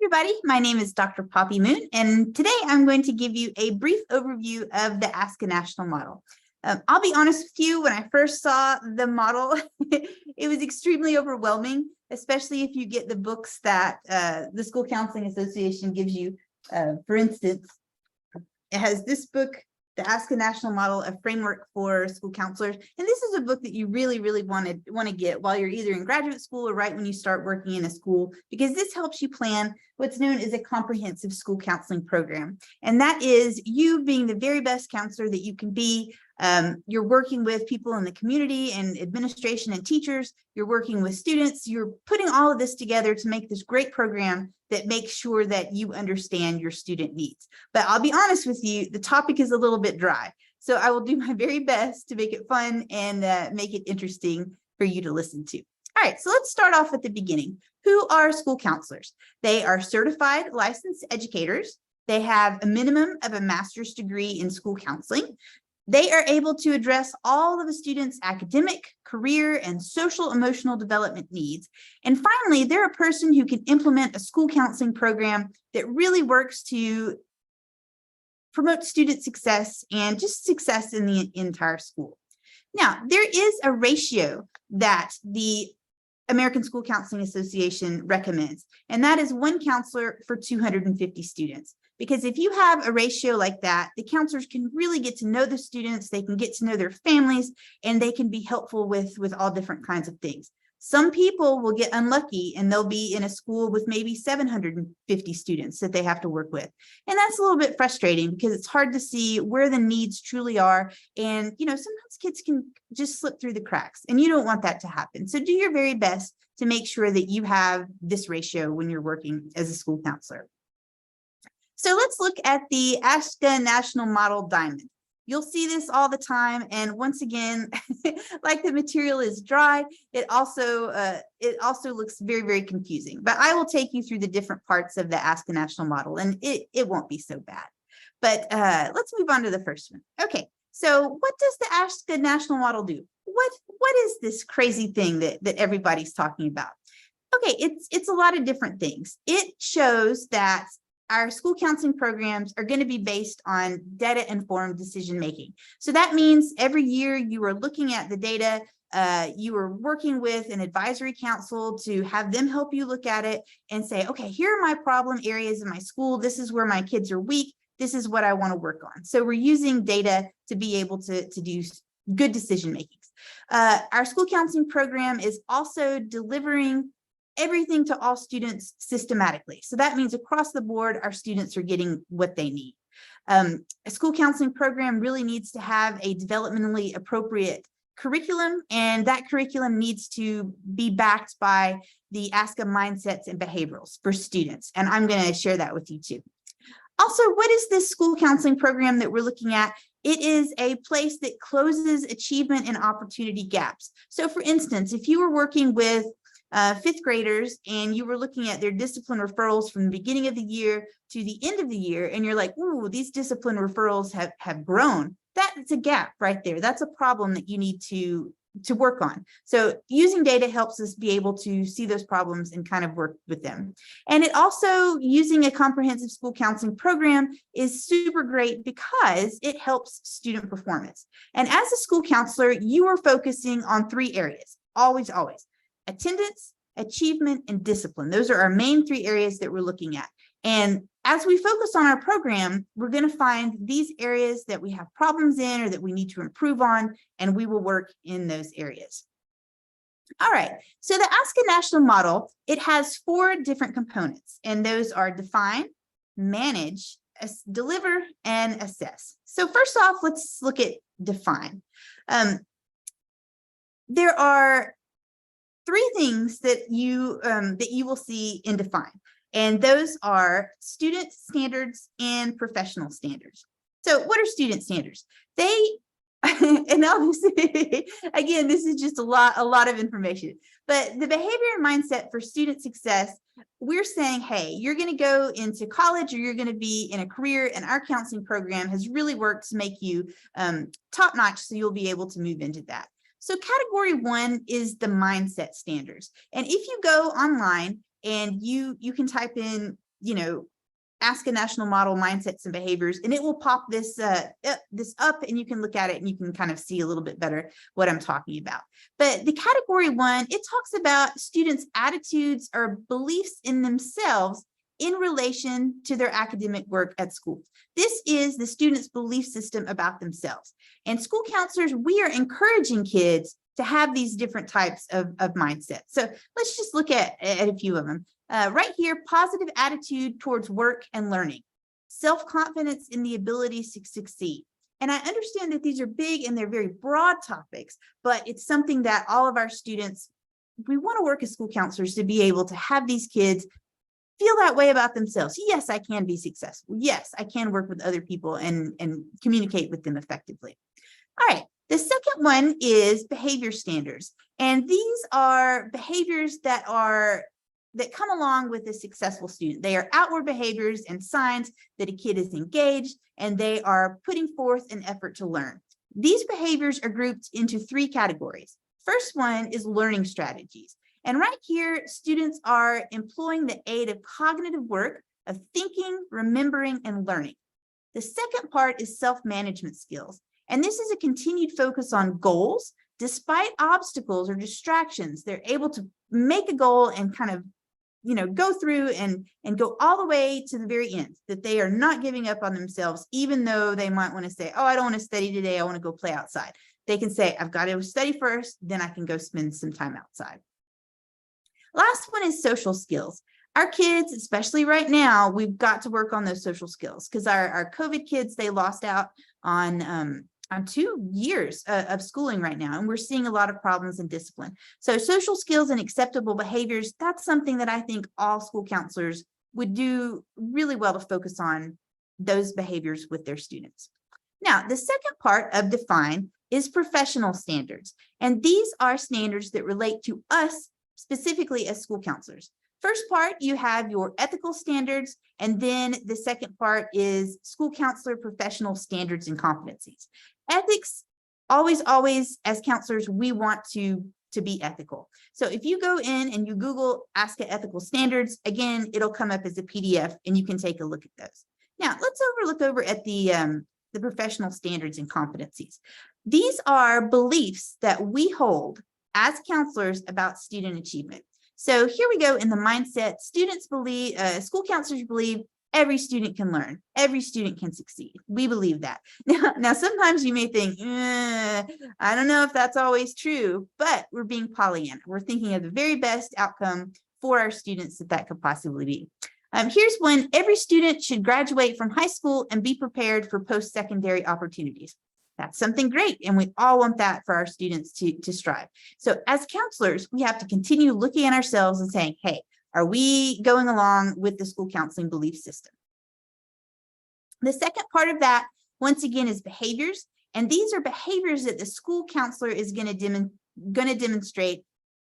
Everybody, my name is Dr. Poppy Moon, and today I'm going to give you a brief overview of the ASCA National Model. I'll be honest with you, when I first saw the model, it was extremely overwhelming, especially if you get the books that the School Counseling Association gives you. For instance, it has this book, the ASCA National Model, a framework for school counselors. And this is a book that you really want to get while you're either in graduate school or right when you start working in a school, because this helps you plan what's known as a comprehensive school counseling program. And that is you being the very best counselor that you can be. You're working with people in the community and administration and teachers. You're working with students. You're putting all of this together to make this great program that makes sure that you understand your student needs. But I'll be honest with you, the topic is a little bit dry. So I will do my very best to make it fun and make it interesting for you to listen to. All right, so let's start off at the beginning. Who are school counselors? They are certified licensed educators. They have a minimum of a master's degree in school counseling. They are able to address all of a student's academic, career, and social emotional development needs. And finally, they're a person who can implement a school counseling program that really works to promote student success and just success in the entire school. Now, there is a ratio that the American School Counseling Association recommends, and that is 1 counselor for 250 students. Because if you have a ratio like that, the counselors can really get to know the students, they can get to know their families, and they can be helpful with all different kinds of things. Some people will get unlucky and they'll be in a school with maybe 750 students that they have to work with. And that's a little bit frustrating because it's hard to see where the needs truly are. And, sometimes kids can just slip through the cracks, and you don't want that to happen. So do your very best to make sure that you have this ratio when you're working as a school counselor. So let's look at the ASCA National Model Diamond. You'll see this all the time. And once again, like the material is dry, it also looks very confusing. But I will take you through the different parts of the ASCA National Model, and it won't be so bad. But let's move on to the first one. Okay, so what does the ASCA National Model do? What is this crazy thing that everybody's talking about? Okay, it's a lot of different things. It shows that our school counseling programs are going to be based on data-informed decision-making. So that means every year you are looking at the data, you are working with an advisory council to have them help you look at it and say, okay, here are my problem areas in my school. This is where my kids are weak. This is what I want to work on. So we're using data to be able to do good decision-making. Our school counseling program is also delivering everything to all students systematically. So that means across the board, our students are getting what they need. A school counseling program really needs to have a developmentally appropriate curriculum, and that curriculum needs to be backed by the ASCA mindsets and behaviorals for students. And I'm going to share that with you too. Also, what is this school counseling program that we're looking at? It is a place that closes achievement and opportunity gaps. So for instance, if you were working with 5th graders and you were looking at their discipline referrals from the beginning of the year to the end of the year, and you're like, ooh, these discipline referrals have grown. That's a gap right there. That's a problem that you need to work on. So using data helps us be able to see those problems and kind of work with them. And it also, using a comprehensive school counseling program is super great because it helps student performance. And as a school counselor, you are focusing on 3 areas, always. Attendance, achievement, and discipline. Those are our main 3 areas that we're looking at. And as we focus on our program, we're going to find these areas that we have problems in or that we need to improve on, and we will work in those areas. All right, so the ASCA National Model, it has 4 different components, and those are define, manage, deliver, and assess. So first off, let's look at define. There are 3 things that you will see in define, and those are student standards and professional standards. So what are student standards? And obviously, again, this is just a lot of information, but the behavior and mindset for student success, we're saying, hey, you're going to go into college or you're going to be in a career, and our counseling program has really worked to make you top-notch, so you'll be able to move into that. So category 1 is the mindset standards. And if you go online and you can type in ASCA National Model Mindsets and Behaviors, and it will pop this up, and you can look at it and you can kind of see a little bit better what I'm talking about. But the category 1, it talks about students' attitudes or beliefs in themselves in relation to their academic work at school. This is the student's belief system about themselves. And school counselors, we are encouraging kids to have these different types of mindsets. So let's just look at a few of them. Right here, positive attitude towards work and learning, self-confidence in the ability to succeed. And I understand that these are big and they're very broad topics, but it's something that all of our students, we want to work as school counselors to be able to have these kids feel that way about themselves. Yes, I can be successful. Yes, I can work with other people and communicate with them effectively. All right. The second one is behavior standards. And these are behaviors that come along with a successful student. They are outward behaviors and signs that a kid is engaged and they are putting forth an effort to learn. These behaviors are grouped into 3 categories. First one is learning strategies. And right here, students are employing the aid of cognitive work of thinking, remembering, and learning. The second part is self-management skills. And this is a continued focus on goals. Despite obstacles or distractions, they're able to make a goal and kind of go through and go all the way to the very end, that they are not giving up on themselves, even though they might want to say, oh, I don't want to study today, I want to go play outside. They can say, I've got to study first, then I can go spend some time outside. Last one is social skills. Our kids, especially right now, we've got to work on those social skills because our COVID kids, they lost out on 2 years of schooling right now, and we're seeing a lot of problems in discipline. So social skills and acceptable behaviors, that's something that I think all school counselors would do really well to focus on those behaviors with their students. Now, the second part of define is professional standards, and these are standards that relate to us specifically as school counselors. First part, you have your ethical standards, and then the second part is school counselor professional standards and competencies. Ethics, always, as counselors, we want to be ethical. So if you go in and you Google ASCA ethical standards, again, it'll come up as a PDF and you can take a look at those. Now, let's look over at the professional standards and competencies. These are beliefs that we hold as counselors about student achievement. So here we go in the mindset. Students believe, school counselors believe every student can learn, every student can succeed. We believe that. Now sometimes you may think, I don't know if that's always true, but we're being Pollyanna. We're thinking of the very best outcome for our students that could possibly be. Here's one: every student should graduate from high school and be prepared for post-secondary opportunities. That's something great, and we all want that for our students to strive. So as counselors, we have to continue looking at ourselves and saying, hey, are we going along with the school counseling belief system? The second part of that, once again, is behaviors. And these are behaviors that the school counselor is going to demonstrate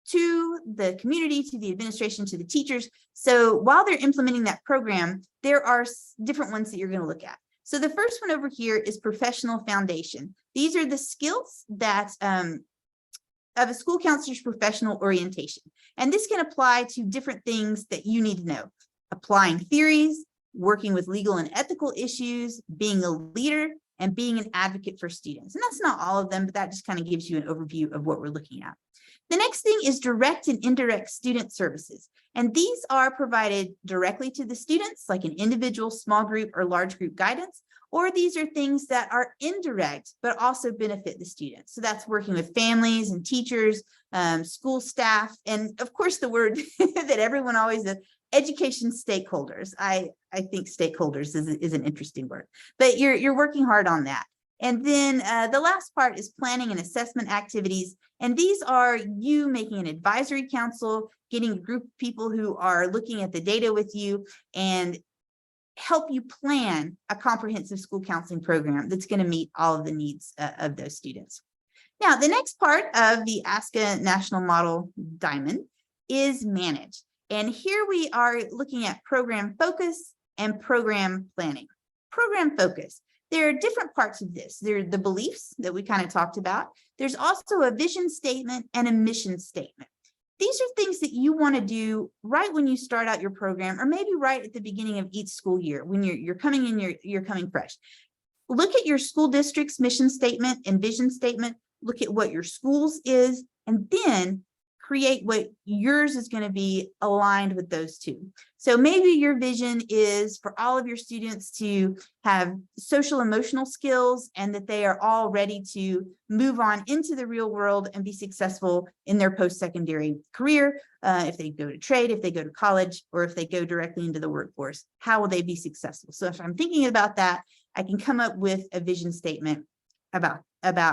to the community, to the administration, to the teachers. So while they're implementing that program, there are different ones that you're going to look at. So the first one over here is professional foundation. These are the skills that of a school counselor's professional orientation. And this can apply to different things that you need to know: applying theories, working with legal and ethical issues, being a leader, and being an advocate for students. And that's not all of them, but that just kind of gives you an overview of what we're looking at. The next thing is direct and indirect student services. And these are provided directly to the students, like an individual, small group, or large group guidance, or these are things that are indirect, but also benefit the students. So that's working with families and teachers, school staff, and of course the word that everyone always says, education stakeholders. I think stakeholders is an interesting word, but you're working hard on that. And then the last part is planning and assessment activities. And these are you making an advisory council, getting a group of people who are looking at the data with you and help you plan a comprehensive school counseling program that's going to meet all of the needs of those students. Now, the next part of the ASCA National Model Diamond is manage. And here we are looking at program focus and program planning. Program focus. There are different parts of this. There are the beliefs that we kind of talked about. There's also a vision statement and a mission statement. These are things that you want to do right when you start out your program, or maybe right at the beginning of each school year when you're coming in, you're coming fresh. Look at your school district's mission statement and vision statement. Look at what your schools is, and then create what yours is going to be aligned with those two. So maybe your vision is for all of your students to have social emotional skills and that they are all ready to move on into the real world and be successful in their post-secondary career. If they go to trade, if they go to college, or if they go directly into the workforce, how will they be successful? So if I'm thinking about that, I can come up with a vision statement about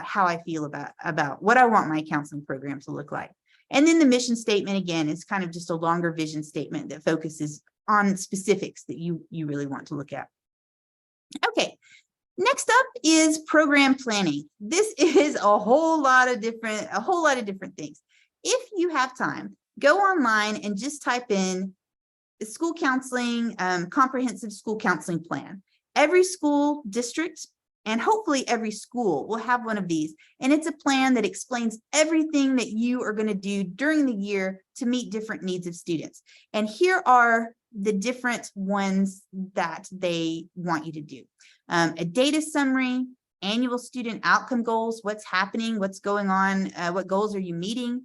how I feel about what I want my counseling program to look like. And then the mission statement, again, is kind of just a longer vision statement that focuses on specifics that you really want to look at. Okay, next up is program planning. This is a whole lot of different things. If you have time, go online and just type in the school counseling, comprehensive school counseling plan. Every school district and hopefully every school will have one of these. And it's a plan that explains everything that you are going to do during the year to meet different needs of students. And here are the different ones that they want you to do. A data summary, annual student outcome goals, what's happening, what's going on, what goals are you meeting,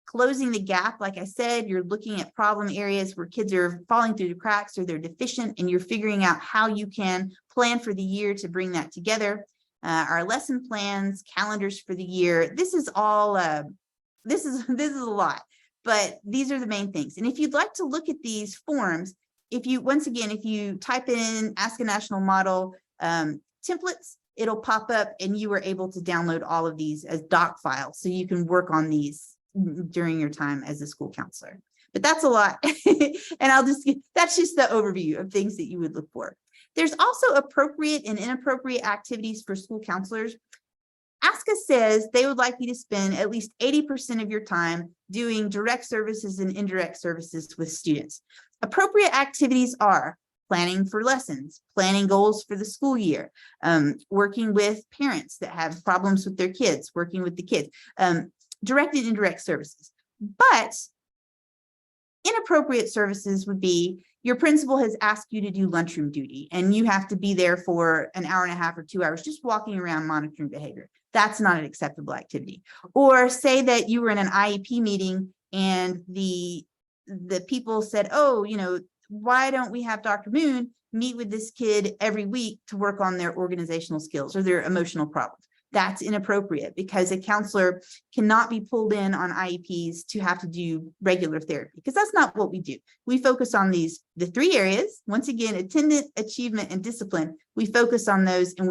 closing the gap. Like I said, you're looking at problem areas where kids are falling through the cracks or they're deficient, and you're figuring out how you can plan for the year to bring that together. Our lesson plans, calendars for the year. This is all, this is a lot, but these are the main things. And if you'd like to look at these forms, if you type in ASCA National Model templates, it'll pop up and you are able to download all of these as doc files. So you can work on these during your time as a school counselor. But that's a lot. And that's just the overview of things that you would look for. There's also appropriate and inappropriate activities for school counselors. ASCA says they would like you to spend at least 80% of your time doing direct services and indirect services with students. Appropriate activities are planning for lessons, planning goals for the school year, working with parents that have problems with their kids, working with the kids, direct and indirect services. But inappropriate services would be your principal has asked you to do lunchroom duty and you have to be there for an hour and a half or 2 hours just walking around monitoring behavior. That's not an acceptable activity. Or say that you were in an IEP meeting and the people said, oh, why don't we have Dr. Moon meet with this kid every week to work on their organizational skills or their emotional problems? That's inappropriate because a counselor cannot be pulled in on IEPs to have to do regular therapy, because that's not what we do. We focus on the 3 areas. Once again, attendance, achievement, and discipline. We focus on those, and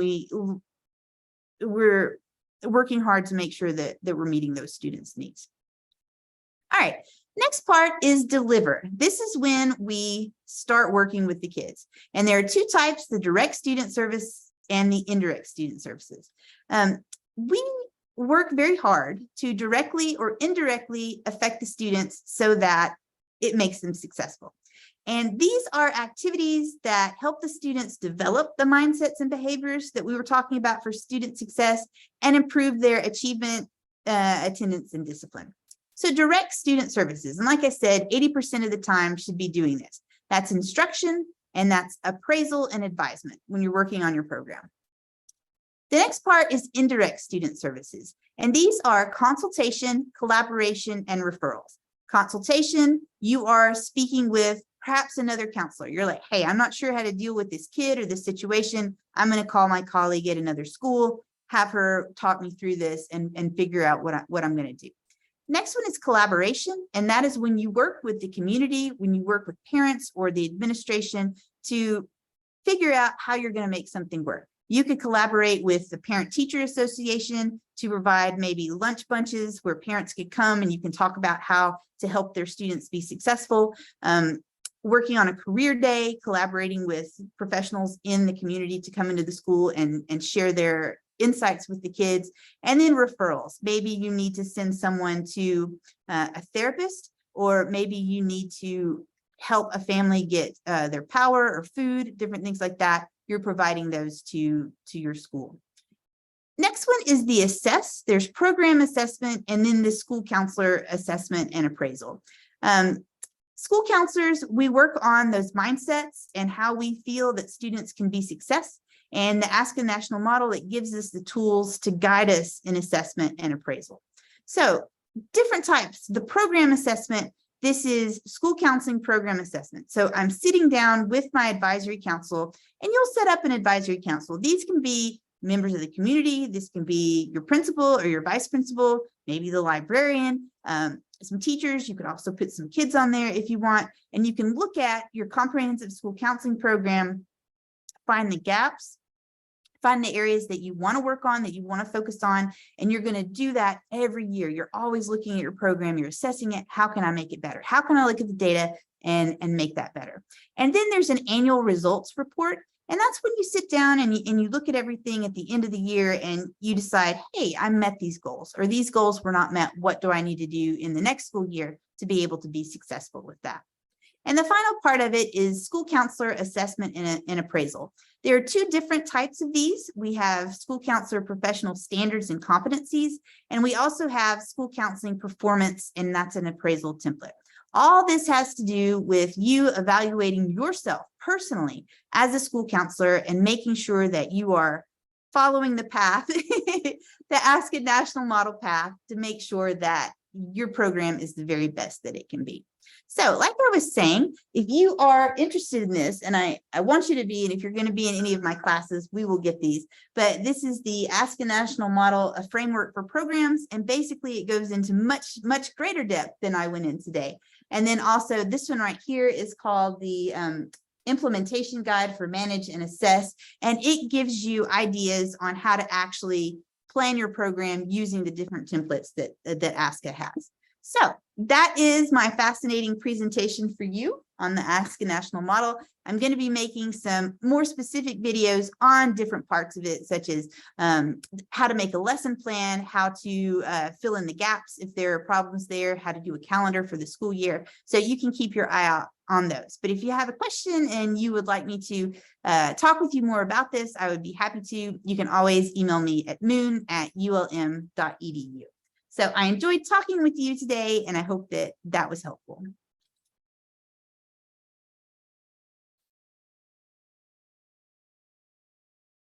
we're working hard to make sure that we're meeting those students' needs. All right, next part is deliver. This is when we start working with the kids. And there are 2 types, the direct student service and the indirect student services. We work very hard to directly or indirectly affect the students so that it makes them successful. And these are activities that help the students develop the mindsets and behaviors that we were talking about for student success and improve their achievement, attendance, and discipline. So direct student services, and like I said, 80% of the time should be doing this. That's instruction, and that's appraisal and advisement when you're working on your program. The next part is indirect student services, and these are consultation, collaboration, and referrals. Consultation, you are speaking with perhaps another counselor. You're like, hey, I'm not sure how to deal with this kid or this situation. I'm going to call my colleague at another school, have her talk me through this and figure out what I'm going to do. Next one is collaboration, and that is when you work with the community, when you work with parents or the administration to figure out how you're going to make something work. You could collaborate with the Parent-Teacher Association to provide maybe lunch bunches where parents could come and you can talk about how to help their students be successful. Working on a career day, collaborating with professionals in the community to come into the school and share their insights with the kids. And then referrals. Maybe you need to send someone to a therapist, or maybe you need to help a family get their power or food, different things like that. You're providing those to your school. Next one is the assess. There's program assessment and then the school counselor assessment and appraisal. School counselors, we work on those mindsets and how we feel that students can be success. And the ASCA National Model, it gives us the tools to guide us in assessment and appraisal. So different types. The program assessment, this is school counseling program assessment. So I'm sitting down with my advisory council, and you'll set up an advisory council. These can be members of the community. This can be your principal or your vice principal, maybe the librarian, some teachers. You could also put some kids on there if you want, and you can look at your comprehensive school counseling program, find the gaps, find the areas that you want to work on, that you want to focus on, and you're going to do that every year. You're always looking at your program, you're assessing it. How can I make it better? How can I look at the data and make that better? And then there's an annual results report. And that's when you sit down and you look at everything at the end of the year and you decide, hey, I met these goals, or these goals were not met. What do I need to do in the next school year to be able to be successful with that? And the final part of it is school counselor assessment and appraisal. There are two different types of these. We have school counselor professional standards and competencies, and we also have school counseling performance, and that's an appraisal template. All this has to do with you evaluating yourself personally as a school counselor and making sure that you are following the path, the ASCA National Model path, to make sure that your program is the very best that it can be. So like I was saying, if you are interested in this, and I want you to be, and if you're going to be in any of my classes, we will get these, but this is the ASCA National Model, a framework for programs, and basically it goes into much greater depth than I went in today. And then also this one right here is called the implementation guide for manage and assess, and it gives you ideas on how to actually plan your program using the different templates that ASCA has. So that is my fascinating presentation for you on the ASCA National Model. I'm going to be making some more specific videos on different parts of it, such as how to make a lesson plan, how to fill in the gaps if there are problems there, how to do a calendar for the school year. So you can keep your eye out on those. But if you have a question and you would like me to talk with you more about this, I would be happy to. You can always email me at moon@ulm.edu. So I enjoyed talking with you today, and I hope that that was helpful.